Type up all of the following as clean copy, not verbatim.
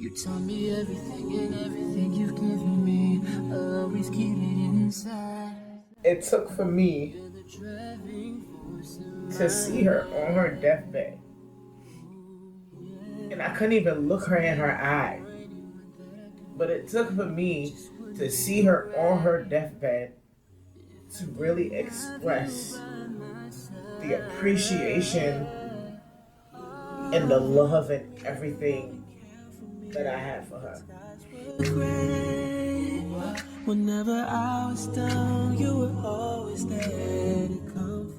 You tell me everything and everything you've given me. I'll always keep it inside. It took for me to see her on her deathbed. And I couldn't even look her in her eye. But it took for me to see her on her deathbed to really express the appreciation and the love and everything that I had for her. Whenever I was down, you were always there to comfort.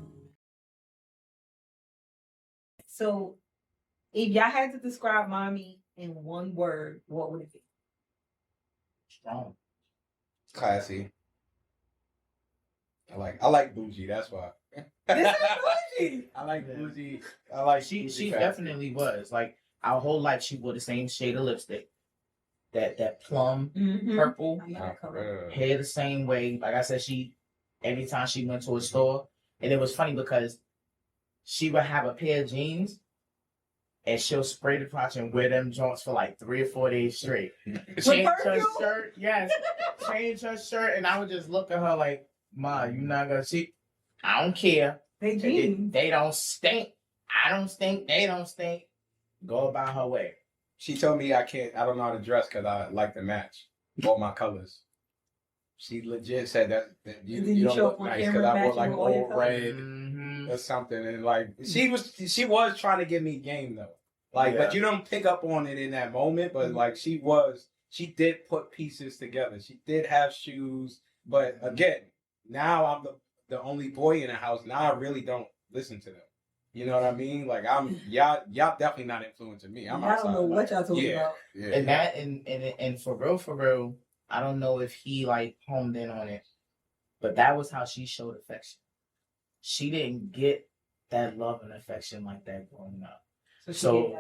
So, if y'all had to describe mommy in one word, what would it be? Strong. Classy. I like bougie, that's why. This is bougie. I like bougie. I like She bougie definitely was. Like our whole life she wore the same shade of lipstick. That plum purple. I love that color. Hair the same way. Like I said, every time she went to a store, and it was funny because she would have a pair of jeans and she'll spray the crotch and wear them joints for like 3 or 4 days straight. Change her shirt, yes. Change her shirt, and I would just look at her like, Ma, you not gonna see? I don't care. They jeans. They don't stink. I don't stink. They don't stink. Go about her way. She told me I don't know how to dress because I like to match all my colors. She legit said that you don't look nice because I wore like all red or something, and like she was trying to give me game though. Like, but you don't pick up on it in that moment. But like she did put pieces together. She did have shoes, but again, now I'm the only boy in the house. Now I really don't listen to them. You know what I mean? Like y'all definitely not influencing me. I don't know what y'all talking about. Yeah. And that and for real, I don't know if he like honed in on it, but that was how she showed affection. She didn't get that love and affection like that growing up. So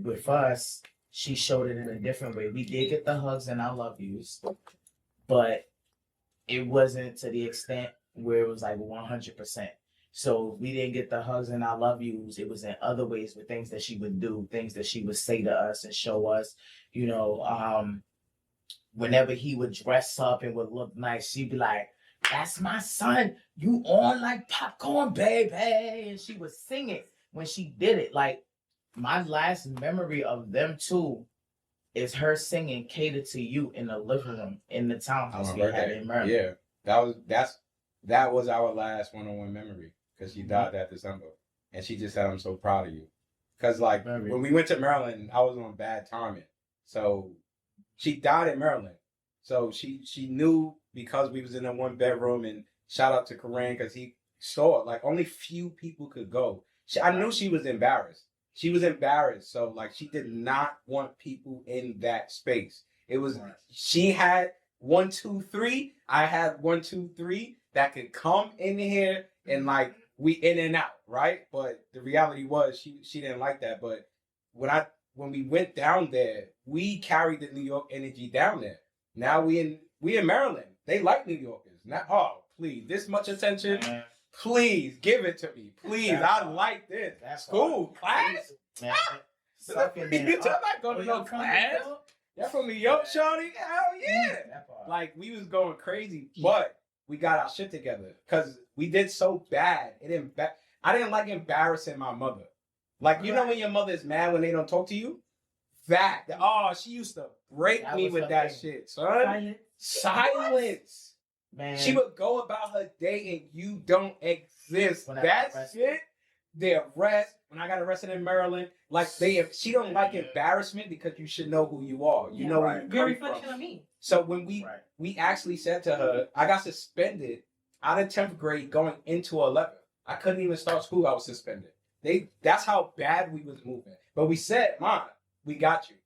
with us, she showed it in a different way. We did get the hugs and I love yous, but it wasn't to the extent where it was like 100%. So we didn't get the hugs and I love yous. It was in other ways with things that she would do, things that she would say to us and show us, you know, whenever he would dress up and would look nice, she'd be like, that's my son. You on like popcorn, baby. And she would sing it when she did it. Like my last memory of them two is her singing Cater to You in the living room in the townhouse we had in Maryland. Yeah, that was our last one-on-one memory because she died that December, and she just said, "I'm so proud of you." Because like when we went to Maryland, I was on bad timing, so she died in Maryland. So she knew because we was in a 1-bedroom, and shout out to Krown'd because he saw it. Like only few people could go. I knew she was embarrassed. She was embarrassed, so like she did not want people in that space. It was she had 1, 2, 3. I had 1, 2, 3 that could come in here and like we in and out, right? But the reality was she didn't like that. But when we went down there, we carried the New York energy down there. Now we in Maryland. They like New Yorkers. Now, please, this much attention. Please give it to me. Please, I like this. That's cool. Class? You not going to no class? That's from New York, shorty? Hell yeah. Like, we was going crazy, but we got our shit together because we did so bad. I didn't like embarrassing my mother. Like, you know when your mother is mad when they don't talk to you? She used to break me with that shit, son. Silence. Man. She would go about her day and you don't exist. That shit, the arrest, when I got arrested in Maryland, like she don't like embarrassment because you should know who you are. You know where you come from. Of me. So when we actually said to her, I got suspended out of 10th grade going into 11th. I couldn't even start school. I was suspended. That's how bad we was moving. But we said, Mom, we got you.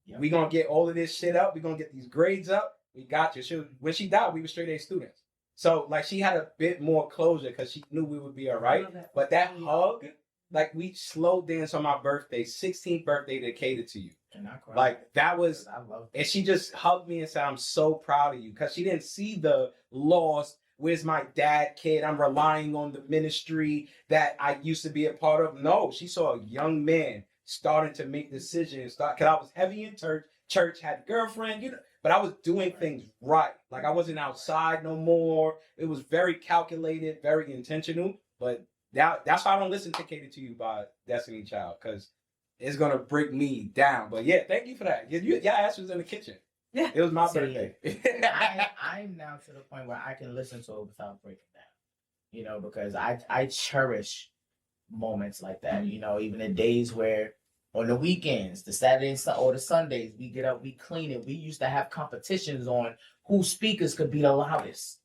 Yep. We gonna get all of this shit up. We gonna get these grades up. We got you. When she died, we were straight A students. So like she had a bit more closure because she knew we would be all right. But that hug, like we slow dance on my birthday, 16th birthday to Cater to You. Like that was, and she just hugged me and said, I'm so proud of you. Because she didn't see the loss. Where's my dad, kid? I'm relying on the ministry that I used to be a part of. No, she saw a young man starting to make decisions. Because I was heavy in church. church, had a girlfriend, but I was doing things right. Like I wasn't outside no more. It was very calculated, very intentional. But that's why I don't listen to Cater to You by Destiny Child, because it's gonna break me down. But yeah, thank you for that. Your ass was in the kitchen. Yeah. It was my birthday. I'm now to the point where I can listen to it without breaking down. Because I cherish moments like that. Even the days where on the weekends, the Saturdays or the Sundays, we get up, we clean it. We used to have competitions on whose speakers could be the loudest.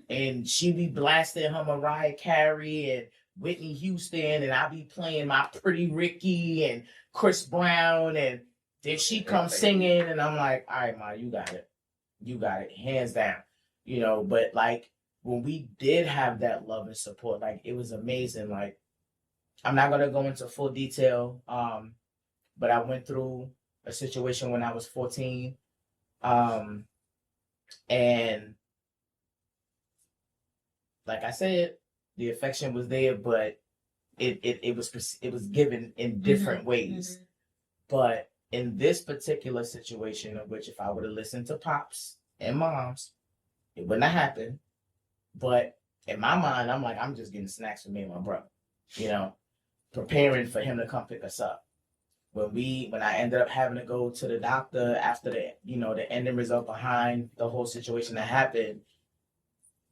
And she be blasting her Mariah Carey and Whitney Houston, and I be playing my Pretty Ricky and Chris Brown, and then she comes singing, and I'm like, all right, Ma, you got it, hands down. But like when we did have that love and support, like it was amazing. Like I'm not gonna go into full detail, but I went through a situation when I was 14, and like I said, the affection was there, but it was given in different ways. Mm-hmm. But in this particular situation, of which if I would have listened to pops and moms, it wouldn't have happened. But in my mind, I'm like, I'm just getting snacks for me and my brother, preparing for him to come pick us up. When I ended up having to go to the doctor after the ending result behind the whole situation that happened,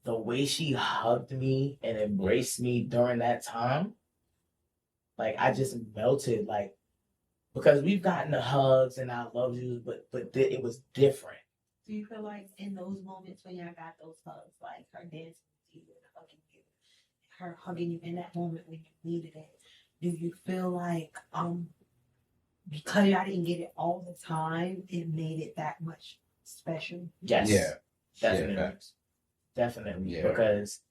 the way she hugged me and embraced me during that time, like I just melted, like, because we've gotten the hugs and I love you, but it was different. Do you feel like in those moments when y'all got those hugs, like her dancing with you and hugging you, her hugging you in that moment when you needed it, do you feel like because y'all didn't get it all the time, it made it that much special? Yes. Yeah. Definitely. Yeah. Definitely. Yeah. Because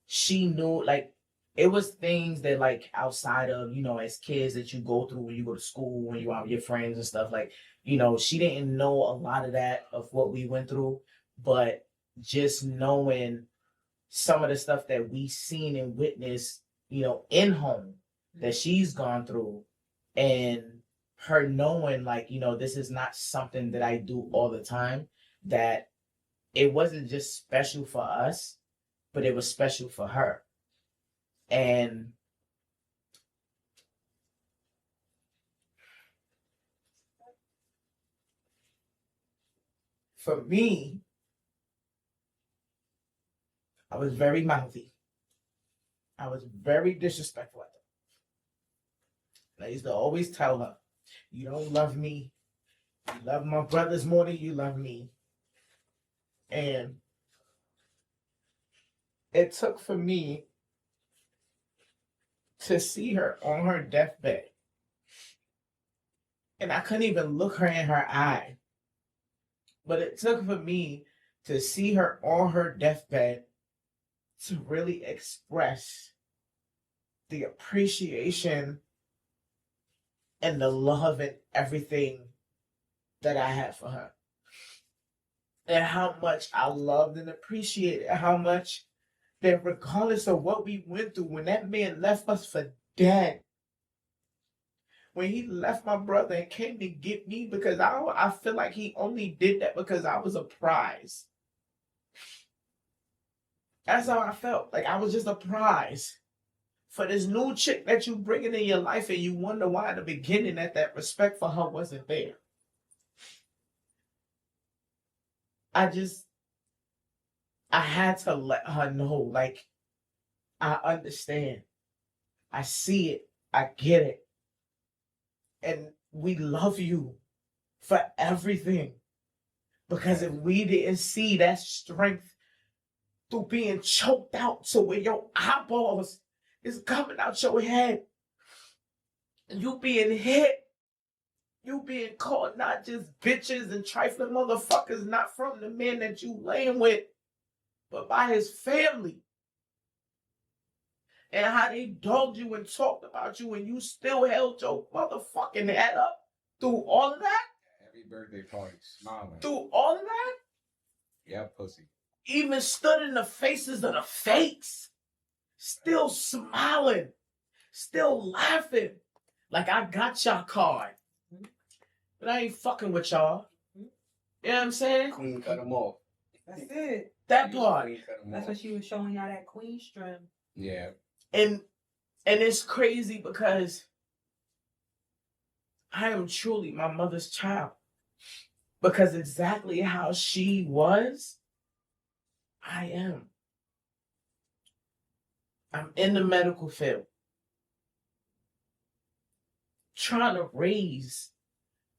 she knew, like, it was things that, like, outside of, as kids that you go through when you go to school, when you're out with your friends and stuff, like, she didn't know a lot of that, of what we went through, but just knowing some of the stuff that we seen and witnessed, in home that she's gone through, and her knowing, like, this is not something that I do all the time, that it wasn't just special for us, but it was special for her. And for me, I was very mouthy. I was very disrespectful at them. And I used to always tell her, you don't love me. You love my brothers more than you love me. And it took for me to see her on her deathbed. And I couldn't even look her in her eye. But it took for me to see her on her deathbed to really express the appreciation and the love and everything that I had for her. And how much I loved and appreciated, how much that regardless of what we went through, when that man left us for dead, when he left my brother and came to get me, because I feel like he only did that because I was a prize. That's how I felt. Like I was just a prize for this new chick that you bringing in your life, and you wonder why in the beginning that respect for her wasn't there. I had to let her know, like, I understand. I see it. I get it. And we love you for everything. Because if we didn't see that strength through being choked out to where your eyeballs is coming out your head, and you being hit, you being called not just bitches and trifling motherfuckers, not from the man that you laying with, but by his family. And how they dogged you and talked about you, and you still held your motherfucking head up through all of that? Every birthday party, smiling. Through all of that? Yeah, pussy. Even stood in the faces of the fakes, still smiling, still laughing. Like, I got your card. but I ain't fucking with y'all. You know what I'm saying? Queen cut him off. That's it. That part. Queen cut him That's off. what she was showing y'all, that queen strength. Yeah. And it's crazy because I am truly my mother's child. Because exactly how she was, I am. I'm in the medical field. Trying to raise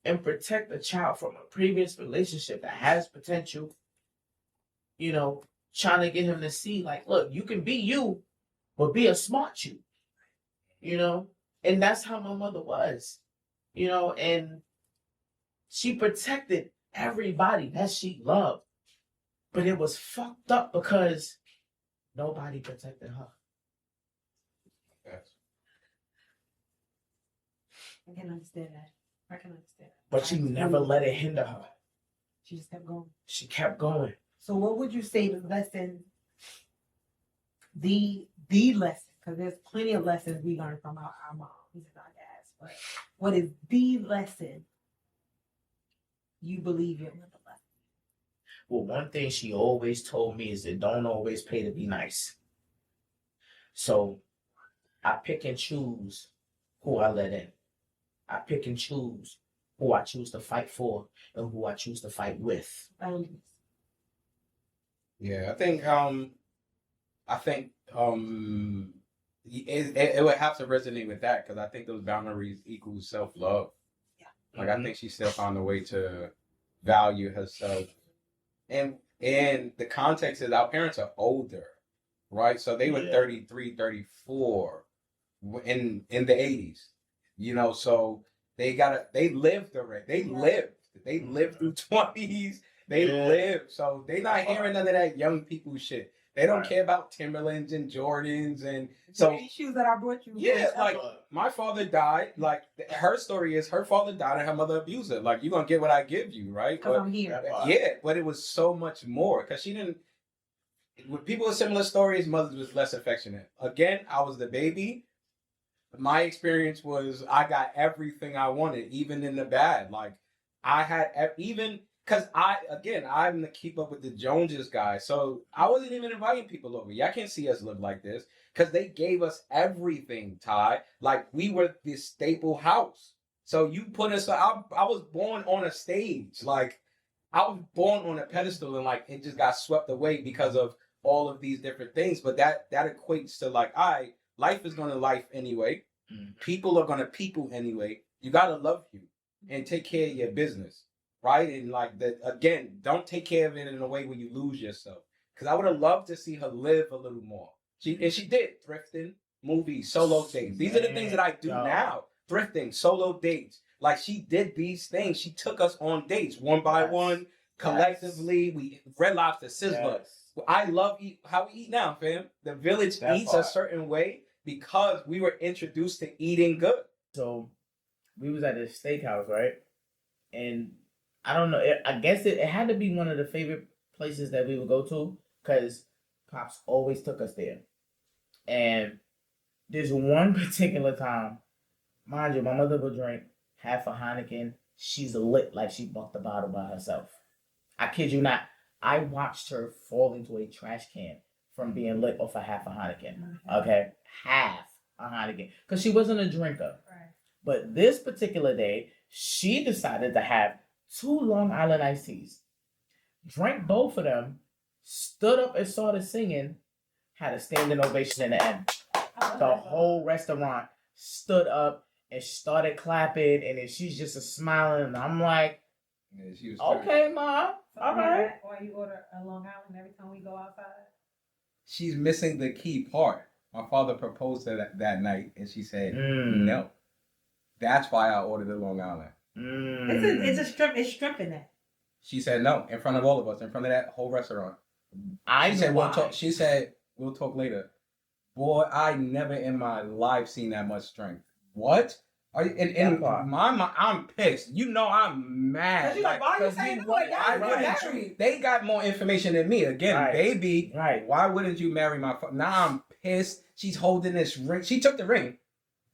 and protect a child from a previous relationship that has potential. You know, trying to get him to see, like, look, you can be you, but be a smart you. You know? And that's how my mother was. You know, and she protected everybody that she loved. But it was fucked up because nobody protected her. Yes. I can understand that. I can understand that. But she never let it hinder her. She just kept going. She kept going. So what would you say the lesson, the lesson, because there's plenty of lessons we learn from our moms and our dads, but what is the lesson you believe your mother left? Well, one thing she always told me is it don't always pay to be nice. So I pick and choose who I let in. I pick and choose who I choose to fight for and who I choose to fight with. Yeah, I think it would have to resonate with that because I think those boundaries equal self-love. Yeah. Like I think she still found a way to value herself. And the context is our parents are older, right? So they were 33, 34 in the 80s. You know, so they lived already. They lived through 20s. They lived. So they not hearing none of that young people shit. They don't care about Timberlands and Jordans and so these shoes that I brought you. yeah, like my father died. Like her story is her father died and her mother abused her. Like you're gonna get what I give you, right? Because I'm here. Yeah, but it was so much more because she didn't. With people with similar stories, mothers was less affectionate. Again, I was the baby. My experience was I got everything I wanted, even in the bad. Like I had even because I'm the keep up with the Joneses guy. So I wasn't even inviting people over. Y'all can't see us live like this because they gave us everything, Ty. Like we were this staple house. So you put us. I was born on a stage. Like I was born on a pedestal, and like it just got swept away because of all of these different things. But that equates to like life is gonna life anyway. People are gonna people anyway. You gotta love you and take care of your business, right? And like that again, don't take care of it in a way where you lose yourself. Because I would have loved to see her live a little more. She did thrifting, movies, solo dates. These are the things that I do now. Thrifting, solo dates. Like she did these things. She took us on dates one by one, collectively. We Red Lobster, Sizzler. I love how we eat now, fam. The village eats a certain way because we were introduced to eating good. So we was at this steakhouse, right? And I don't know. I guess it had to be one of the favorite places that we would go to because Pops always took us there. And there's one particular time, mind you, my mother would drink half a Heineken. She's lit like she bucked the bottle by herself. I kid you not. I watched her fall into a trash can from being lit off a half a Heineken. Okay? Half a Heineken. Because she wasn't a drinker. Right. But this particular day, she decided to have 2 Long Island iced teas. Drank both of them, stood up and started singing, had a standing ovation in the end. The whole restaurant stood up and started clapping, and then she's just smiling, and I'm like, yeah, she was okay, Ma. All right. Why you order a Long Island every time we go outside? She's missing the key part. My father proposed that night, and she said no. That's why I ordered the Long Island. It's a strip. It's stripping that. She said no in front of all of us, in front of that whole restaurant. She said we'll talk. She said we'll talk later. Boy, I never in my life seen that much strength. What? In my mind, I'm pissed. You know I'm mad. Like, why are you saying no? They got more information than me. Again, baby. Right. Why wouldn't you marry my father? Now I'm pissed. She's holding this ring. She took the ring.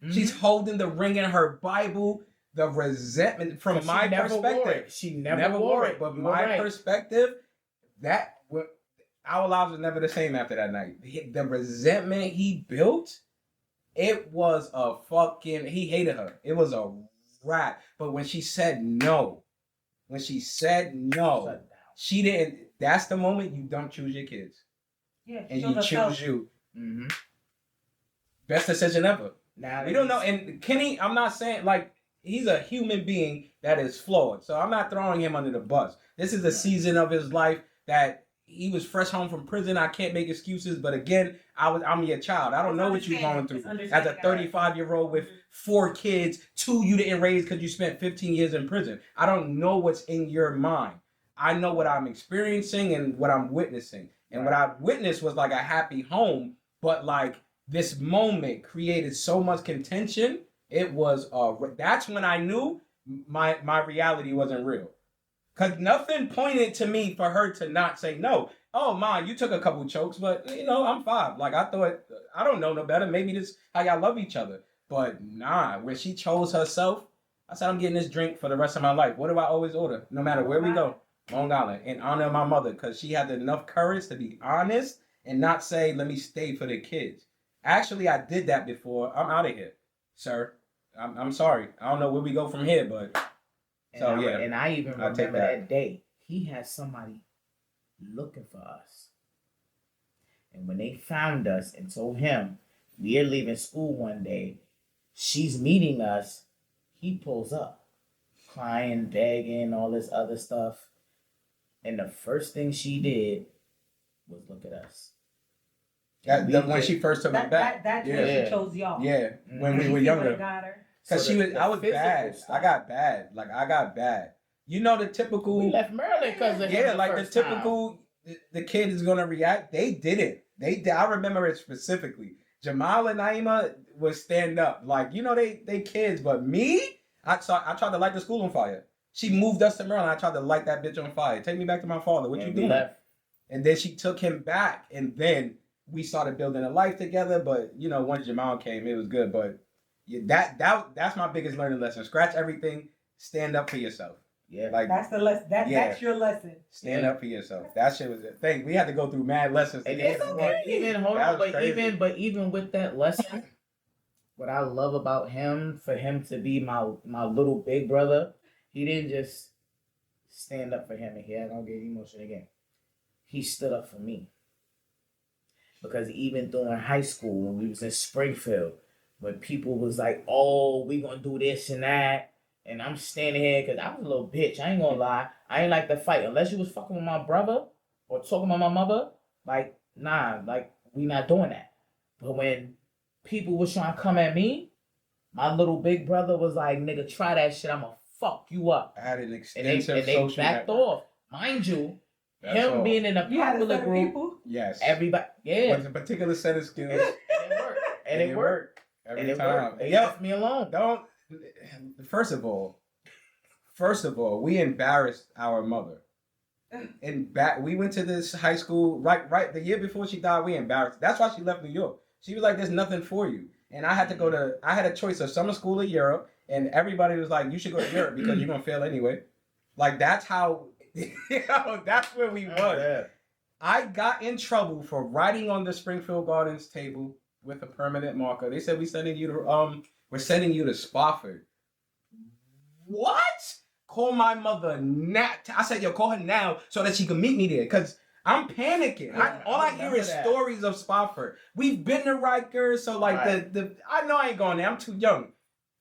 Mm-hmm. She's holding the ring in her Bible. the resentment from my She never perspective. wore it. She never wore it. But You my were right. perspective, our lives were never the same after that night. The resentment he built, it was a fucking. He hated her. It was a rat. But when she said no, she didn't. That's the moment you don't choose your kids. Yeah, And you choose you. Mm-hmm. Best decision ever. Now We don't know. And Kenny, I'm not saying like he's a human being that is flawed. So I'm not throwing him under the bus. This is a season of his life that he was fresh home from prison. I can't make excuses. But again, I'm your child. I don't know what you're going through. As a 35-year-old with 4 kids, 2 you didn't raise because you spent 15 years in prison. I don't know what's in your mind. I know what I'm experiencing and what I'm witnessing. And what I witnessed was like a happy home. But like this moment created so much contention. It was that's when I knew my reality wasn't real. Cause nothing pointed to me for her to not say no. Oh, Ma, you took a couple chokes, but I'm 5. Like I thought, I don't know no better. Maybe this how y'all love each other. But nah, when she chose herself, I said I'm getting this drink for the rest of my life. What do I always order? No matter where we go, Long Island, in honor of my mother, because she had enough courage to be honest and not say, let me stay for the kids. Actually, I did that before. I'm out of here, sir. I'm sorry. I don't know where we go from here, but and I even remember that day. He had somebody looking for us. And when they found us and told him we are leaving school one day, she's meeting us, he pulls up, crying, begging, all this other stuff. And the first thing she did was look at us. When she first took me back. That's when she chose y'all. Yeah, when we were younger. Because I was bad. I got bad. I got bad. You know the typical. We left Maryland because of him the typical. The kid is gonna react. They didn't. They did. I remember it specifically. Jamal and Na-imah would stand up. They kids, but me, I tried to light the school on fire. She moved us to Maryland. I tried to light that bitch on fire. Take me back to my father. What you doing? And then she took him back, and then we started building a life together. But once Jamal came, it was good. But that's my biggest learning lesson. Scratch everything. Stand up for yourself. Yeah, that's the lesson. That's your lesson. Stand up for yourself. That shit was a thing. We had to go through mad lessons. And even with that lesson, what I love about him, for him to be my little big brother, he didn't just stand up for him. And here, I'm gonna get emotional again. He stood up for me. Because even during high school, when we was in Springfield, when people was like, oh, we gonna do this and that, and I'm standing here because I was a little bitch. I ain't gonna lie. I ain't like to fight. Unless you was fucking with my brother or talking about my mother, we not doing that. But when people was trying to come at me, my little big brother was like, nigga, try that shit. I'm gonna fuck you up. I had an extensive and they backed off. Mind you, him being in a popular group. Yes. Everybody. Yeah. Was a particular set of skills. And it worked. Every time. They left me alone. Don't. First of all, we embarrassed our mother. We went to this high school right the year before she died. We embarrassed. That's why she left New York. She was like, "There's nothing for you." And I had to go to. I had a choice of summer school or Europe, and everybody was like, "You should go to Europe because you're gonna fail anyway." That's how. That's where we was. Yeah. I got in trouble for writing on the Springfield Gardens table with a permanent marker. They said we're sending you to Spofford. What? Call my mother now. I said, yo, call her now so that she can meet me there. Because I'm panicking. All I hear is stories of Spofford. We've been to Rikers, so I know I ain't going there. I'm too young.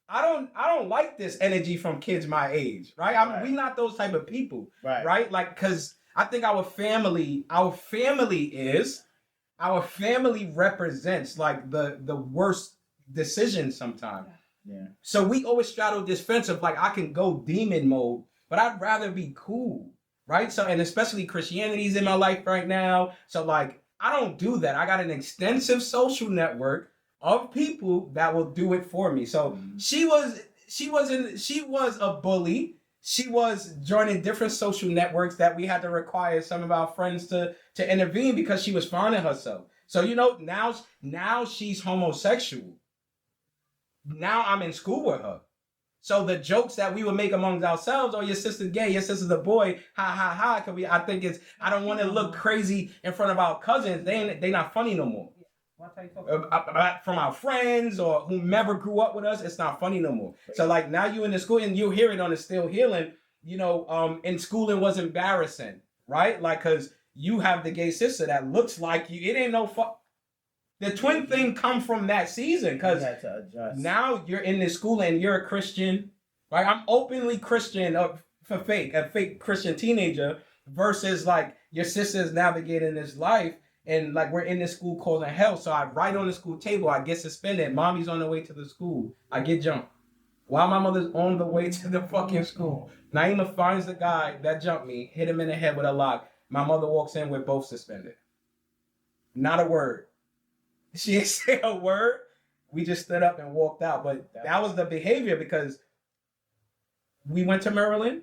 I don't like this energy from kids my age, right? We not those type of people, right? Because I think our family represents the worst decisions sometimes. Yeah. So we always straddle this fence of I can go demon mode, but I'd rather be cool, right? So, and especially Christianity's in my life right now. So I don't do that. I got an extensive social network of people that will do it for me. So she was a bully. She was joining different social networks that we had to require some of our friends to intervene because she was finding herself. So now she's homosexual. Now I'm in school with her. So the jokes that we would make amongst ourselves, oh, your sister's gay, your sister's a boy, ha ha ha. I think it's, I don't want to look crazy in front of our cousins. They not funny no more. From our friends or whomever grew up with us, it's not funny no more. So like now you in the school and you hear it on the Still Healing, you know, in schooling was embarrassing, right? Like, cause you have the gay sister that looks like you. It ain't no fuck. The twin thing come from that season because now you're in this school and you're a Christian, right? I'm openly Christian a fake Christian teenager versus like your sister's navigating this life and like we're in this school causing hell. So I write on the school table, I get suspended. Mommy's on the way to the school. I get jumped. While my mother's on the way to the fucking school, Na-imah finds the guy that jumped me, hit him in the head with a lock. My mother walks in, we're both suspended. Not a word. She didn't say a word. We just stood up and walked out. But that was the behavior because we went to Maryland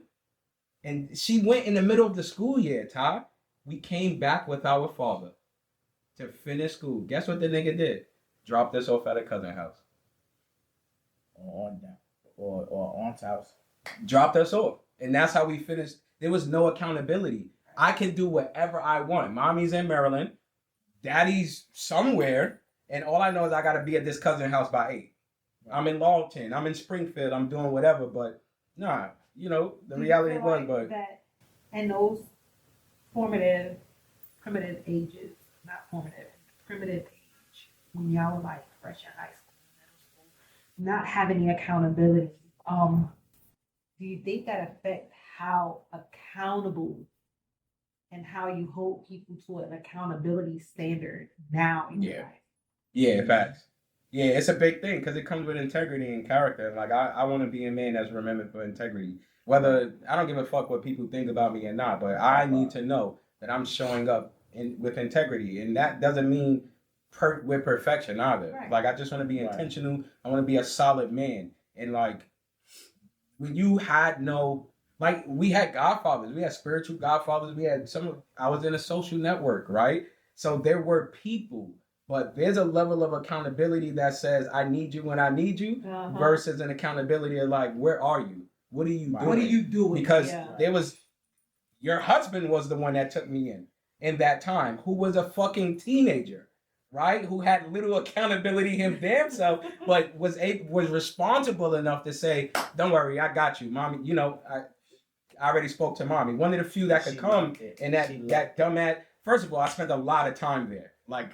and she went in the middle of the school year, Ty. We came back with our father to finish school. Guess what the nigga did? Dropped us off at a cousin's house. Or aunt's house. Dropped us off. And that's how we finished. There was no accountability. I can do whatever I want. Mommy's in Maryland. Daddy's somewhere. And all I know is I got to be at this cousin's house by 8. I'm in Lawton. I'm in Springfield. I'm doing whatever. But, nah, you know, the reality was, but... That, and those primitive ages, not formative, primitive age, when y'all were like fresh in high school, middle school, not having the accountability, do you think that affect how accountable and how you hold people to an accountability standard now in your life? Yeah, facts. Yeah, it's a big thing because it comes with integrity and character. Like, I want to be a man that's remembered for integrity. Whether, I don't give a fuck what people think about me or not, but I need to know that I'm showing up with integrity. And that doesn't mean with perfection either. Right. Like, I just want to be intentional. I want to be a solid man. And, like, when you had no... Like, we had godfathers. We had spiritual godfathers. We had I was in a social network, right? So there were people. But there's a level of accountability that says, I need you when I need you, versus an accountability of like, where are you? What are you doing? What are you doing? Because there was, your husband was the one that took me in that time, who was a fucking teenager, right? Who had little accountability him damn self, but was responsible enough to say, don't worry, I got you, mommy. You know, I already spoke to mommy. One of the few that could come and that dumbass. First of all, I spent a lot of time there. Like,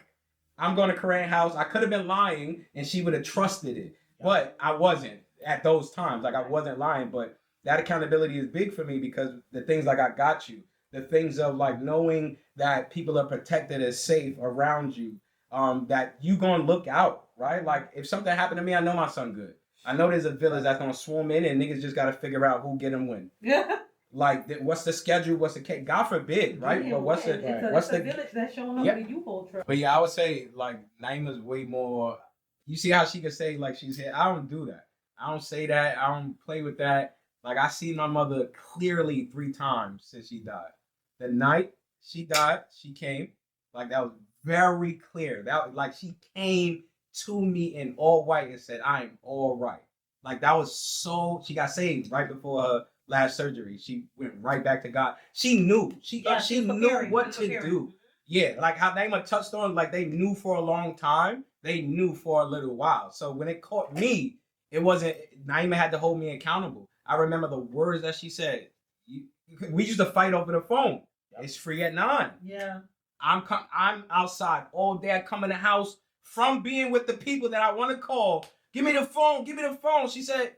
I'm going to Krown'd house. I could have been lying and she would have trusted it. But I wasn't at those times. Like, I wasn't lying. But that accountability is big for me because the things like I got you, the things of like knowing that people are protected and safe around you, that you going to look out, right? Like, if something happened to me, I know my son good. I know there's a village that's going to swarm in and niggas just got to figure out who get him when. Yeah. Like, what's the schedule? What's the case? God forbid, right? Yeah, but what's the village that's showing up in the U-Haul truck. But yeah, I would say like Na-imah's way more. You see how she could say like she's here. I don't do that. I don't say that. I don't play with that. Like, I seen my mother clearly 3 times since she died. The night she died, she came. Like, that was very clear. That like she came to me in all white and said, "I am all right." Like, that was so. She got saved right before her last surgery. She went right back to God. She knew. She knew what to do. Yeah, like how Na-imah touched on, like they knew for a long time. They knew for a little while. So when it caught me, it wasn't, Na-imah had to hold me accountable. I remember the words that she said. We used to fight over the phone. It's free at 9. Yeah. I'm outside all day. I come in the house from being with the people that I want to call. Give me the phone. Give me the phone. She said,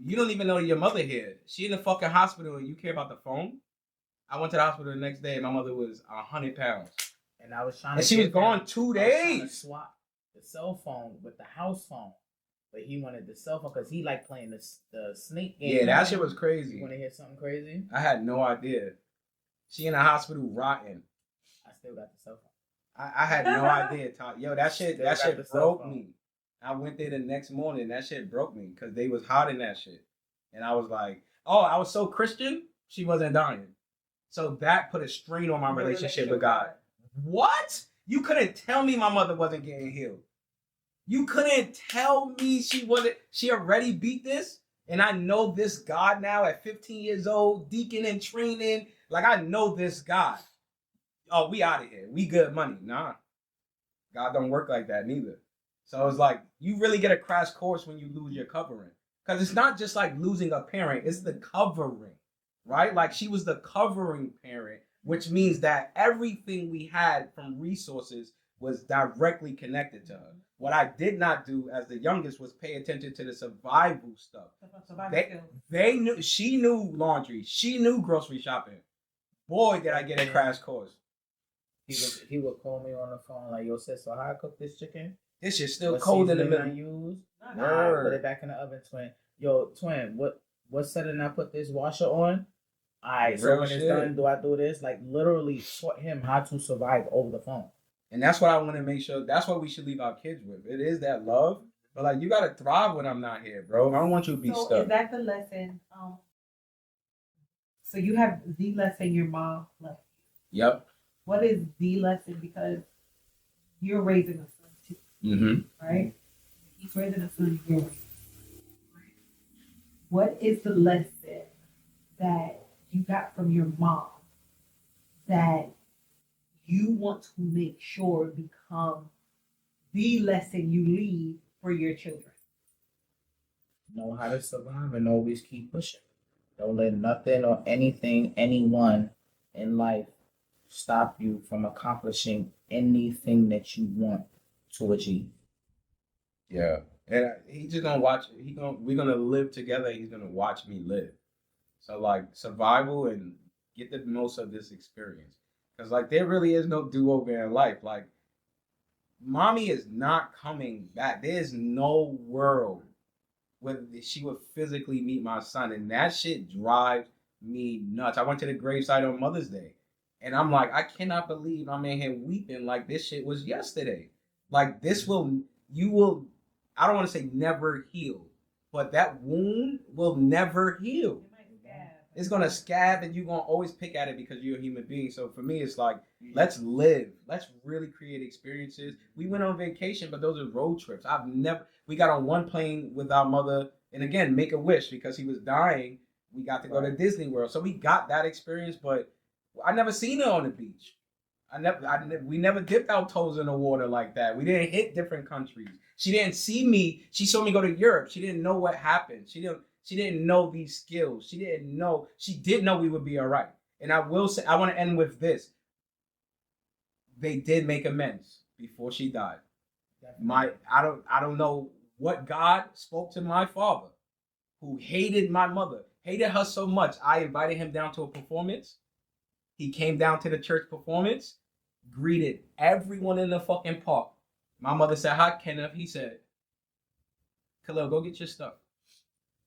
you don't even know your mother here. She in the fucking hospital and you care about the phone? I went to the hospital the next day and my mother was 100 pounds. And I was trying to... And she was gone 2 days. To swap the cell phone with the house phone. But he wanted the cell phone because he liked playing the snake game. Yeah, that shit was crazy. You want to hear something crazy? I had no idea. She in the hospital rotting. I still got the cell phone. I had no idea. Yo, that shit broke me. I went there the next morning. That shit broke me because they was hiding that shit. And I was like, oh, I was so Christian, she wasn't dying. So that put a strain on my relationship with God. What? You couldn't tell me my mother wasn't getting healed. You couldn't tell me she already beat this? And I know this God now at 15 years old, deacon and training. Like, I know this God. Oh, we out of here. We good money. Nah, God don't work like that neither. So it's like, you really get a crash course when you lose your covering. Because it's not just like losing a parent, it's the covering, right? Like, she was the covering parent, which means that everything we had from resources was directly connected to her. What I did not do as the youngest was pay attention to the survival stuff. They knew, she knew laundry, she knew grocery shopping. Boy, did I get a crash course. He would call me on the phone like, yo, sis, so how I cook this chicken? This shit's still cold in the middle. Use? Nah, put it back in the oven, twin. Yo, twin, what setting I put this washer on? Alright, so when it's done, do I do this? Like, literally taught him how to survive over the phone. And that's what I want to make sure. That's what we should leave our kids with. It is that love. But like, you got to thrive when I'm not here, bro. I don't want you to be stuck. So is that the lesson? So you have the lesson your mom left you. Yep. What is the lesson? Because you're raising a son too. Mm-hmm. Right? He's raising a son, you're raising a son. Right? What is the lesson that you got from your mom that you want to make sure become the lesson you leave for your children? Know how to survive and always keep pushing. Don't let nothing or anything, anyone in life stop you from accomplishing anything that you want to achieve. Yeah. And he just gonna watch. We're gonna live together. He's gonna watch me live. So like, survival and get the most of this experience. Because like, there really is no do-over in life. Like, mommy is not coming back. There's no world where she would physically meet my son. And that shit drives me nuts. I went to the gravesite on Mother's Day. And I'm like, I cannot believe I'm in here weeping like this shit was yesterday. Like, I don't want to say never heal, but that wound will never heal. It's going to scab and you're going to always pick at it because you're a human being. So for me, it's like, let's live. Let's really create experiences. We went on vacation, but those are road trips. We got on one plane with our mother. And again, make a wish because he was dying. We got to go to Disney World. So we got that experience, but I never seen her on the beach. We never dipped our toes in the water like that. We didn't hit different countries. She didn't see me. She saw me go to Europe. She didn't know what happened. She didn't know these skills. She did know we would be all right. And I will say, I want to end with this. They did make amends before she died. I don't know what God spoke to my father, who hated my mother, hated her so much. I invited him down to a performance. He came down to the church performance, greeted everyone in the fucking park. My mother said, "Hi, Kenneth." He said, "Khalil, go get your stuff."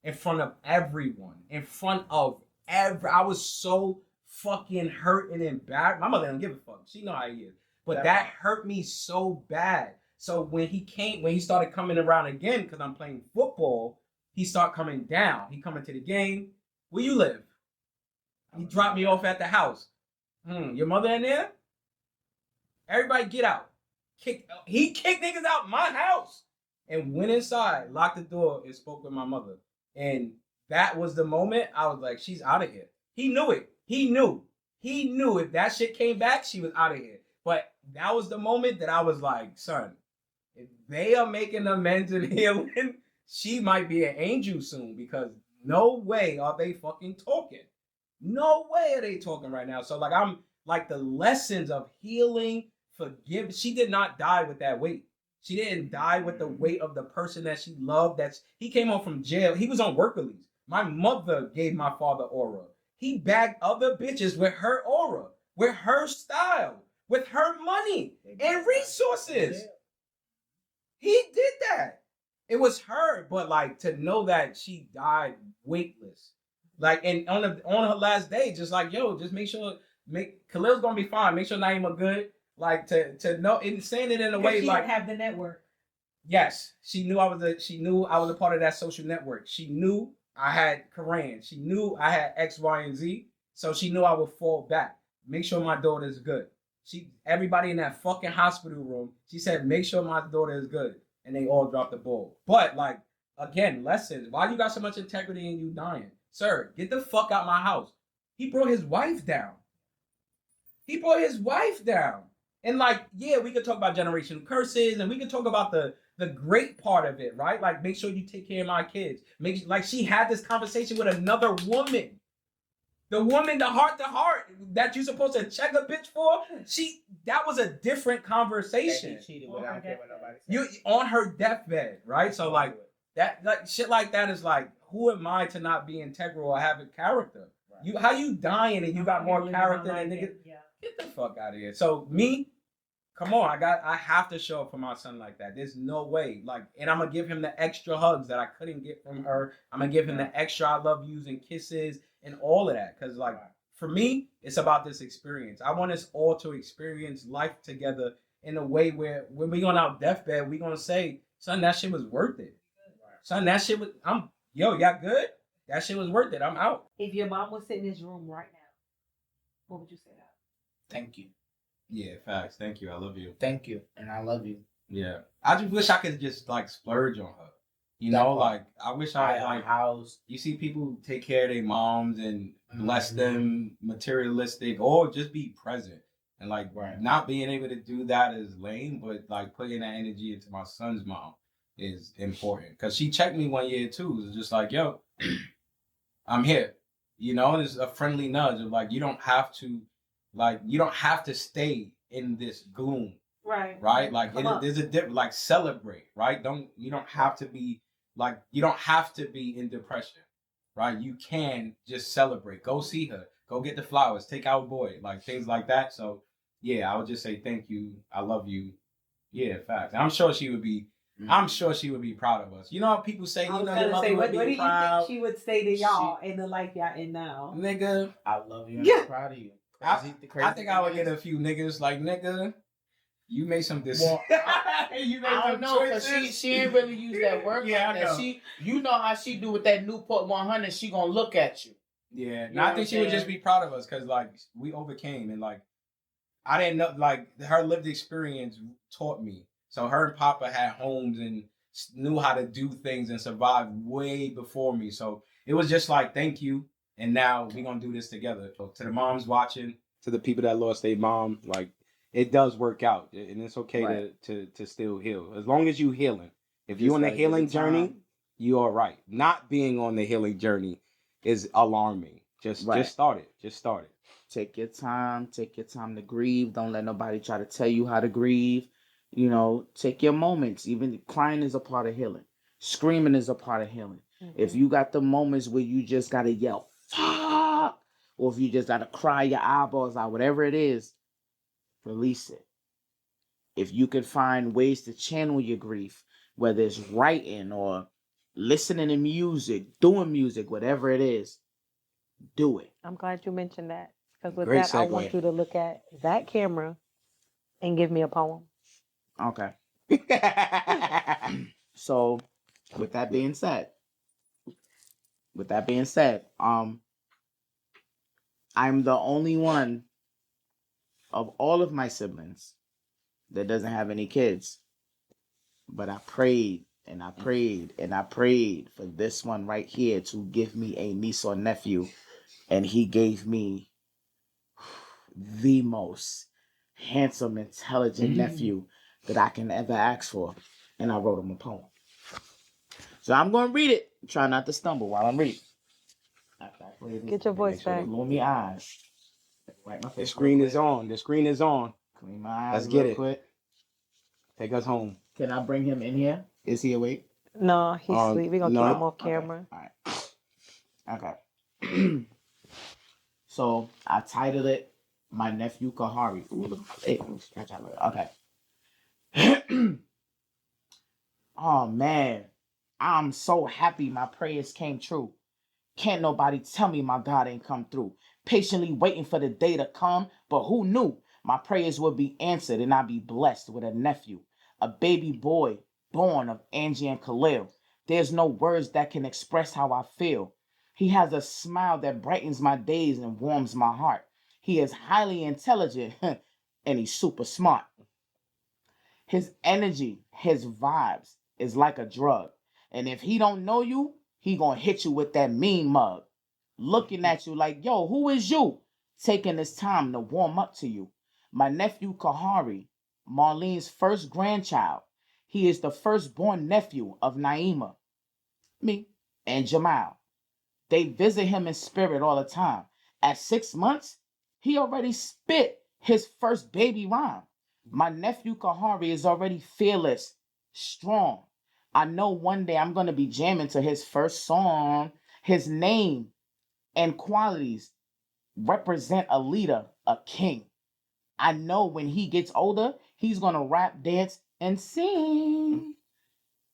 In front of everyone. I was so fucking hurt and embarrassed. My mother don't give a fuck. She know how he is. But that hurt me so bad. So when he started coming around again, because I'm playing football, he started coming down. He coming to the game. Where you live? He dropped me off at the house. Your mother in there? Everybody get out. He kicked niggas out my house and went inside, locked the door, and spoke with my mother. And that was the moment I was like, she's out of here. He knew it. He knew if that shit came back, she was out of here. But that was the moment that I was like, son, if they are making amends and healing, she might be an angel soon, because no way are they fucking talking. No way are they talking right now. So like, I'm like, the lessons of healing, forgive. She did not die with that weight. She didn't die with the weight of the person that she loved. He came home from jail. He was on work release. My mother gave my father aura. He bagged other bitches with her aura, with her style, with her money and resources. He did that. It was her, but like, to know that she died weightless. Like, and on her last day, just like, yo, just make sure Khalil's gonna be fine. Make sure Na-imah good. Like, to know, and saying it in a way, she like, didn't have the network. Yes, she knew I was a part of that social network. She knew I had Krown'd. She knew I had X, Y, and Z. So she knew I would fall back. Make sure my daughter is good. Everybody in that fucking hospital room, she said, make sure my daughter is good. And they all dropped the ball. But like, again, lessons. Why you got so much integrity and you dying? Sir, get the fuck out my house. He brought his wife down. He brought his wife down. And like, yeah, we could talk about generational curses and we could talk about the great part of it, right? Like, make sure you take care of my kids. Like she had this conversation with another woman. The woman, the heart to heart that you're supposed to check a bitch for, that was a different conversation. Cheated without caring what nobody said. You on her deathbed, right? So like that, like shit like that is like, who am I to not be integral or have a character? Right. How you dying and you got more character than niggas? Yeah. Get the fuck out of here. So me, come on, I have to show up for my son like that. There's no way. Like, and I'm gonna give him the extra hugs that I couldn't get from her. I'm gonna give him the extra I love yous and kisses and all of that. Cause like for me, it's about this experience. I want us all to experience life together in a way where when we on our deathbed, we gonna say, son, that shit was worth it. Son, that shit was y'all good? That shit was worth it. I'm out. If your mom was sitting in this room right now, what would you say to her? Thank you. Yeah, facts. Thank you. I love you. Thank you. And I love you. Yeah. I just wish I could just like splurge on her. You know, like I wish I like house. You see people take care of their moms and bless them, materialistic, or just be present. And like not being able to do that is lame, but like putting that energy into my son's mom is important. Because she checked me one year too. It was just like, yo, I'm here. You know, and it's a friendly nudge of like, you don't have to stay in this gloom. Right. Like there's a different, like, celebrate, right? You don't have to be in depression, right? You can just celebrate. Go see her. Go get the flowers. Take our boy. Like things like that. So yeah, I would just say thank you. I love you. Yeah, facts. I'm sure she would be. I'm sure she would be proud of us. You know how people say, you know, your mother would be proud. What do you think she would say to y'all in the life y'all in now? Nigga, I love you and I'm proud of you. I think I would get a few niggas like, nigga, you made some decisions. You made I don't know, because she ain't really use that word. Yeah, like that. You know how she do with that Newport 100. She gonna look at you. Yeah, I think she would just be proud of us because like we overcame and like I didn't know, like her lived experience taught me. So her and Papa had homes and knew how to do things and survive way before me. So it was just like, thank you. And now we're going to do this together. So to the moms watching, to the people that lost their mom, like it does work out. And it's okay to still heal. As long as you healing. If you're on the healing journey, you are right. Not being on the healing journey is alarming. Just start it. Just start it. Take your time. Take your time to grieve. Don't let nobody try to tell you how to grieve. You know, take your moments. Even crying is a part of healing. Screaming is a part of healing. Mm-hmm. If you got the moments where you just got to yell, fuck, or if you just got to cry your eyeballs out, whatever it is, release it. If you can find ways to channel your grief, whether it's writing or listening to music, doing music, whatever it is, do it. I'm glad you mentioned that. Because with that, I want you to look at that camera and give me a poem. Okay. So, with that being said, I'm the only one of all of my siblings that doesn't have any kids. But I prayed and I prayed and I prayed for this one right here to give me a niece or nephew. And he gave me the most handsome, intelligent nephew that I can ever ask for. And I wrote him a poem. So I'm going to read it. Try not to stumble while I'm reading. Get your voice back. Gloomy eyes. The screen is on. The screen is on. Clean my eyes. Let's get it. Quick. Take us home. Can I bring him in here? Is he awake? No, he's asleep. We're going to keep him off camera. All right. Okay. So I titled it My Nephew Kahari. Okay. Oh man, I'm so happy my prayers came true. Can't nobody tell me my God ain't come through. Patiently waiting for the day to come, but who knew my prayers would be answered and I'd be blessed with a nephew, a baby boy born of Angie and Khalil. There's no words that can express how I feel. He has a smile that brightens my days and warms my heart. He is highly intelligent and he's super smart. His energy, his vibes is like a drug. And if he don't know you, he gonna hit you with that mean mug, looking at you like, yo, who is you? Taking his time to warm up to you. My nephew Kahari, Marlene's first grandchild. He is the firstborn nephew of Na-imah, me, and Jamal. They visit him in spirit all the time. At 6 months, he already spit his first baby rhyme. My nephew Kahari is already fearless, strong. I know one day I'm going to be jamming to his first song. His name and qualities represent a leader, a king. I know when he gets older, he's going to rap, dance, and sing.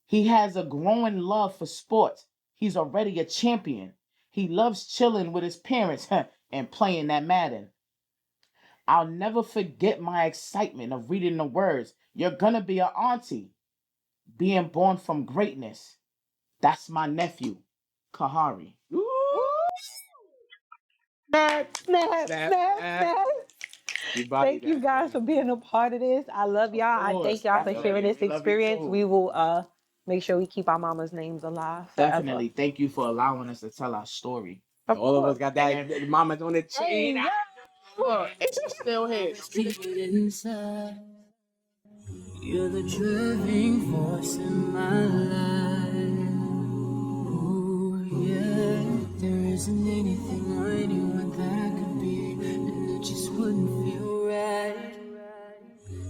He has a growing love for sports. He's already a champion. He loves chilling with his parents and playing that Madden. I'll never forget my excitement of reading the words, "You're gonna be an auntie." Being born from greatness. That's my nephew, Kahari. Snap, snap, snap, snap. Thank you guys for being a part of this. I love y'all. I thank y'all for sharing this experience. We will make sure we keep our mama's names alive forever. Definitely. Thank you for allowing us to tell our story. All of us got that. Mama's on the chain. Hey, Look, it's still here. Keep it inside. You're the driving force in my life. Oh yeah, there isn't anything or anyone that could be, and it just wouldn't feel right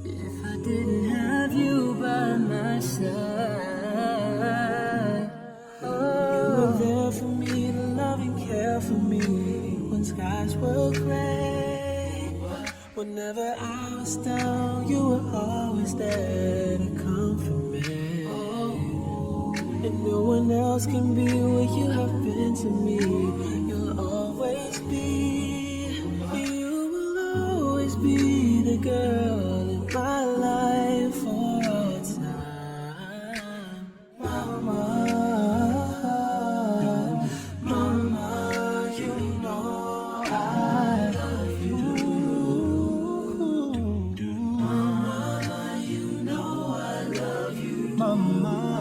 if I didn't have you by my side. Oh, you were there for me to love and care for me when skies were gray. Whenever I was down, you were always there to comfort me. And no one else can be what you have been to me. You'll always be, you will always be the girl in my life for all time. Mama, mama, you know I love you. Mama, you know I love you. Mama.